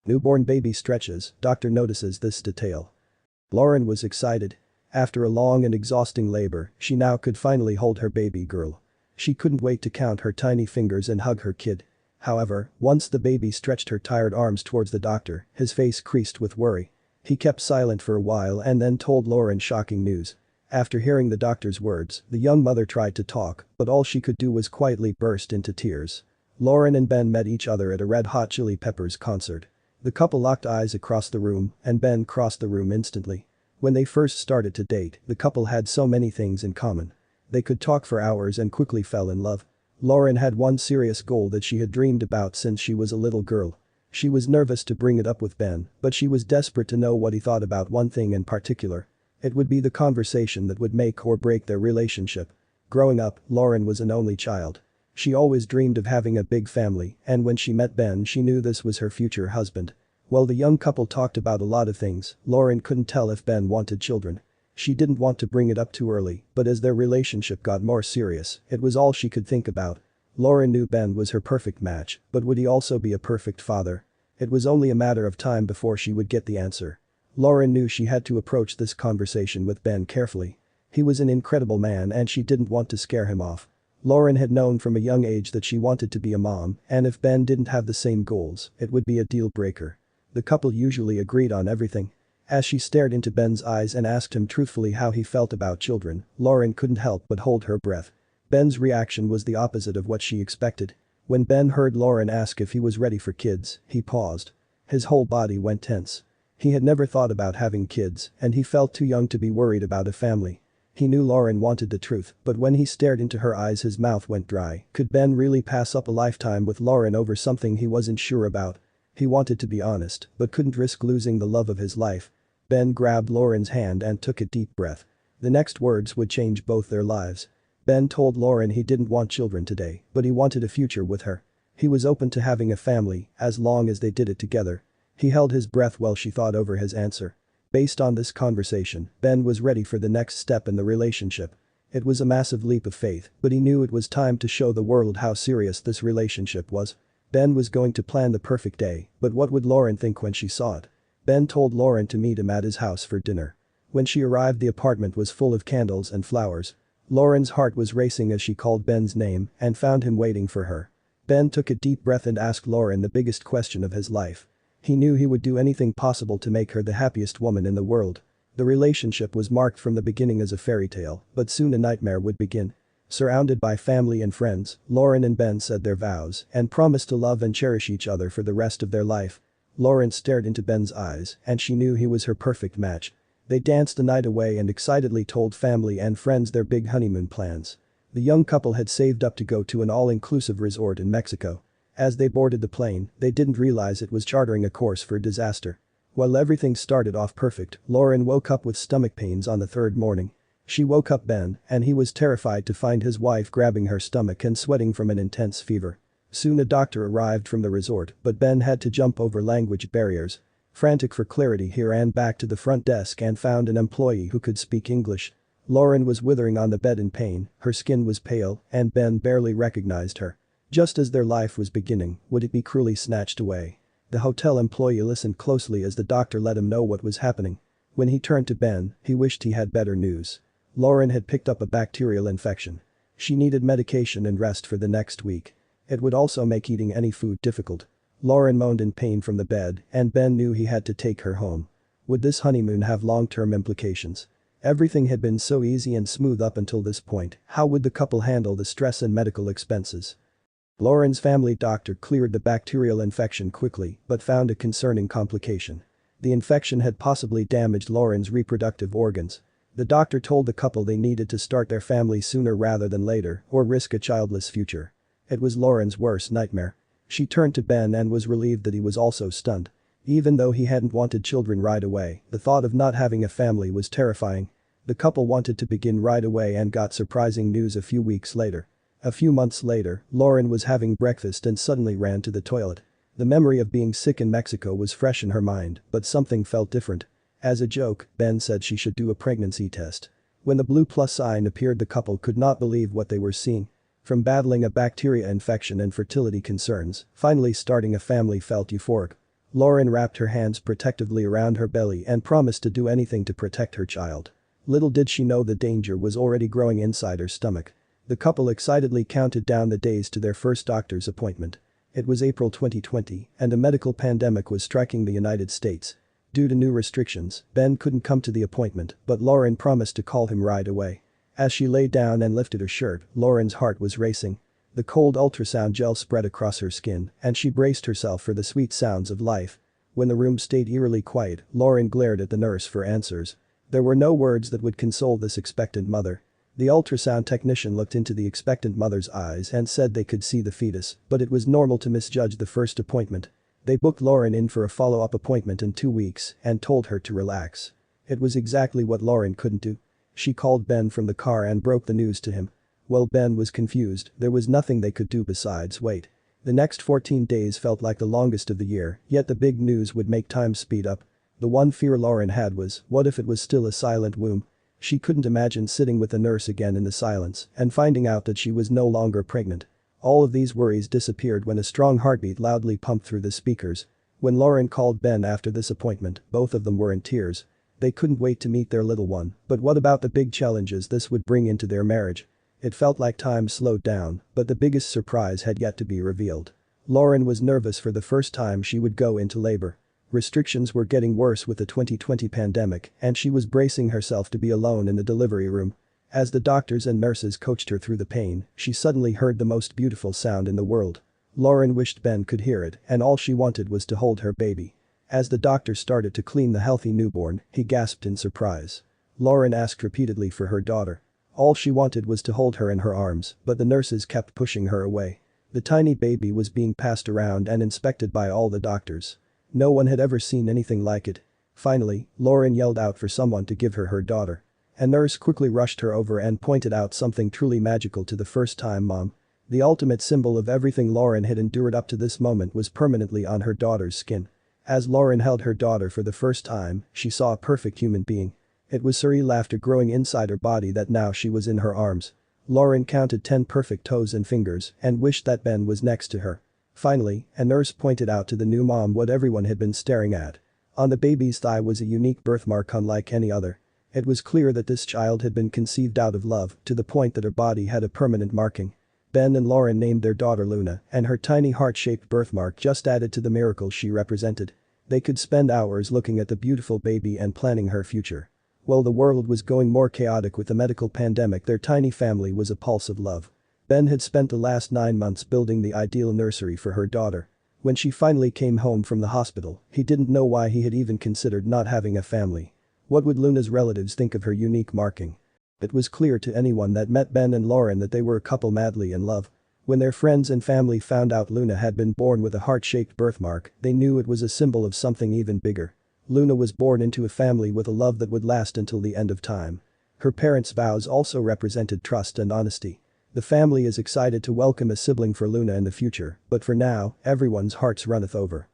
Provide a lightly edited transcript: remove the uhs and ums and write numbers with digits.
Newborn baby stretches, doctor notices this detail. Lauren was excited. After a long and exhausting labor, she now could finally hold her baby girl. She couldn't wait to count her tiny fingers and hug her kid. However, once the baby stretched her tired arms towards the doctor, his face creased with worry. He kept silent for a while and then told Lauren shocking news. After hearing the doctor's words, the young mother tried to talk, but all she could do was quietly burst into tears. Lauren and Ben met each other at a Red Hot Chili Peppers concert. The couple locked eyes across the room, and Ben crossed the room instantly. When they first started to date, the couple had so many things in common. They could talk for hours and quickly fell in love. Lauren had one serious goal that she had dreamed about since she was a little girl. She was nervous to bring it up with Ben, but she was desperate to know what he thought about one thing in particular. It would be the conversation that would make or break their relationship. Growing up, Lauren was an only child. She always dreamed of having a big family, and when she met Ben she knew this was her future husband. While the young couple talked about a lot of things, Lauren couldn't tell if Ben wanted children. She didn't want to bring it up too early, but as their relationship got more serious, it was all she could think about. Lauren knew Ben was her perfect match, but would he also be a perfect father? It was only a matter of time before she would get the answer. Lauren knew she had to approach this conversation with Ben carefully. He was an incredible man and she didn't want to scare him off. Lauren had known from a young age that she wanted to be a mom, and if Ben didn't have the same goals, it would be a deal breaker. The couple usually agreed on everything. As she stared into Ben's eyes and asked him truthfully how he felt about children, Lauren couldn't help but hold her breath. Ben's reaction was the opposite of what she expected. When Ben heard Lauren ask if he was ready for kids, he paused. His whole body went tense. He had never thought about having kids, and he felt too young to be worried about a family. He knew Lauren wanted the truth, but when he stared into her eyes his mouth went dry. Could Ben really pass up a lifetime with Lauren over something he wasn't sure about? He wanted to be honest, but couldn't risk losing the love of his life. Ben grabbed Lauren's hand and took a deep breath. The next words would change both their lives. Ben told Lauren he didn't want children today, but he wanted a future with her. He was open to having a family, as long as they did it together. He held his breath while she thought over his answer. Based on this conversation, Ben was ready for the next step in the relationship. It was a massive leap of faith, but he knew it was time to show the world how serious this relationship was. Ben was going to plan the perfect day, but what would Lauren think when she saw it? Ben told Lauren to meet him at his house for dinner. When she arrived the apartment was full of candles and flowers. Lauren's heart was racing as she called Ben's name and found him waiting for her. Ben took a deep breath and asked Lauren the biggest question of his life. He knew he would do anything possible to make her the happiest woman in the world. The relationship was marked from the beginning as a fairy tale, but soon a nightmare would begin. Surrounded by family and friends, Lauren and Ben said their vows and promised to love and cherish each other for the rest of their life. Lauren stared into Ben's eyes and she knew he was her perfect match. They danced the night away and excitedly told family and friends their big honeymoon plans. The young couple had saved up to go to an all-inclusive resort in Mexico. As they boarded the plane, they didn't realize it was charting a course for disaster. While everything started off perfect, Lauren woke up with stomach pains on the third morning. She woke up Ben, and he was terrified to find his wife grabbing her stomach and sweating from an intense fever. Soon a doctor arrived from the resort, but Ben had to jump over language barriers. Frantic for clarity he ran back to the front desk and found an employee who could speak English. Lauren was withering on the bed in pain, her skin was pale, and Ben barely recognized her. Just as their life was beginning, would it be cruelly snatched away? The hotel employee listened closely as the doctor let him know what was happening. When he turned to Ben, he wished he had better news. Lauren had picked up a bacterial infection. She needed medication and rest for the next week. It would also make eating any food difficult. Lauren moaned in pain from the bed, and Ben knew he had to take her home. Would this honeymoon have long-term implications? Everything had been so easy and smooth up until this point. How would the couple handle the stress and medical expenses? Lauren's family doctor cleared the bacterial infection quickly, but found a concerning complication. The infection had possibly damaged Lauren's reproductive organs. The doctor told the couple they needed to start their family sooner rather than later, or risk a childless future. It was Lauren's worst nightmare. She turned to Ben and was relieved that he was also stunned. Even though he hadn't wanted children right away, the thought of not having a family was terrifying. The couple wanted to begin right away and got surprising news a few weeks later. A few months later, Lauren was having breakfast and suddenly ran to the toilet. The memory of being sick in Mexico was fresh in her mind, but something felt different. As a joke, Ben said she should do a pregnancy test. When the blue plus sign appeared the couple could not believe what they were seeing. From battling a bacteria infection and fertility concerns, finally starting a family felt euphoric. Lauren wrapped her hands protectively around her belly and promised to do anything to protect her child. Little did she know the danger was already growing inside her stomach. The couple excitedly counted down the days to their first doctor's appointment. It was April 2020, and a medical pandemic was striking the United States. Due to new restrictions, Ben couldn't come to the appointment, but Lauren promised to call him right away. As she lay down and lifted her shirt, Lauren's heart was racing. The cold ultrasound gel spread across her skin, and she braced herself for the sweet sounds of life. When the room stayed eerily quiet, Lauren glared at the nurse for answers. There were no words that would console this expectant mother. The ultrasound technician looked into the expectant mother's eyes and said they could see the fetus, but it was normal to misjudge the first appointment. They booked Lauren in for a follow-up appointment in 2 weeks and told her to relax. It was exactly what Lauren couldn't do. She called Ben from the car and broke the news to him. Well, Ben was confused. There was nothing they could do besides wait. The next 14 days felt like the longest of the year, yet the big news would make time speed up. The one fear Lauren had was, what if it was still a silent womb? She couldn't imagine sitting with the nurse again in the silence and finding out that she was no longer pregnant. All of these worries disappeared when a strong heartbeat loudly pumped through the speakers. When Lauren called Ben after this appointment, both of them were in tears. They couldn't wait to meet their little one, but what about the big challenges this would bring into their marriage? It felt like time slowed down, but the biggest surprise had yet to be revealed. Lauren was nervous for the first time she would go into labor. Restrictions were getting worse with the 2020 pandemic, and she was bracing herself to be alone in the delivery room. As the doctors and nurses coached her through the pain, she suddenly heard the most beautiful sound in the world. Lauren wished Ben could hear it, and all she wanted was to hold her baby. As the doctor started to clean the healthy newborn, he gasped in surprise. Lauren asked repeatedly for her daughter. All she wanted was to hold her in her arms, but the nurses kept pushing her away. The tiny baby was being passed around and inspected by all the doctors. No one had ever seen anything like it. Finally, Lauren yelled out for someone to give her her daughter. A nurse quickly rushed her over and pointed out something truly magical to the first-time mom. The ultimate symbol of everything Lauren had endured up to this moment was permanently on her daughter's skin. As Lauren held her daughter for the first time, she saw a perfect human being. It was surreal laughter growing inside her body that now she was in her arms. Lauren counted 10 perfect toes and fingers and wished that Ben was next to her. Finally, a nurse pointed out to the new mom what everyone had been staring at. On the baby's thigh was a unique birthmark unlike any other. It was clear that this child had been conceived out of love, to the point that her body had a permanent marking. Ben and Lauren named their daughter Luna, and her tiny heart-shaped birthmark just added to the miracle she represented. They could spend hours looking at the beautiful baby and planning her future. While the world was going more chaotic with the medical pandemic, their tiny family was a pulse of love. Ben had spent the last 9 months building the ideal nursery for her daughter. When she finally came home from the hospital, he didn't know why he had even considered not having a family. What would Luna's relatives think of her unique marking? It was clear to anyone that met Ben and Lauren that they were a couple madly in love. When their friends and family found out Luna had been born with a heart-shaped birthmark, they knew it was a symbol of something even bigger. Luna was born into a family with a love that would last until the end of time. Her parents' vows also represented trust and honesty. The family is excited to welcome a sibling for Luna in the future, but for now, everyone's hearts runneth over.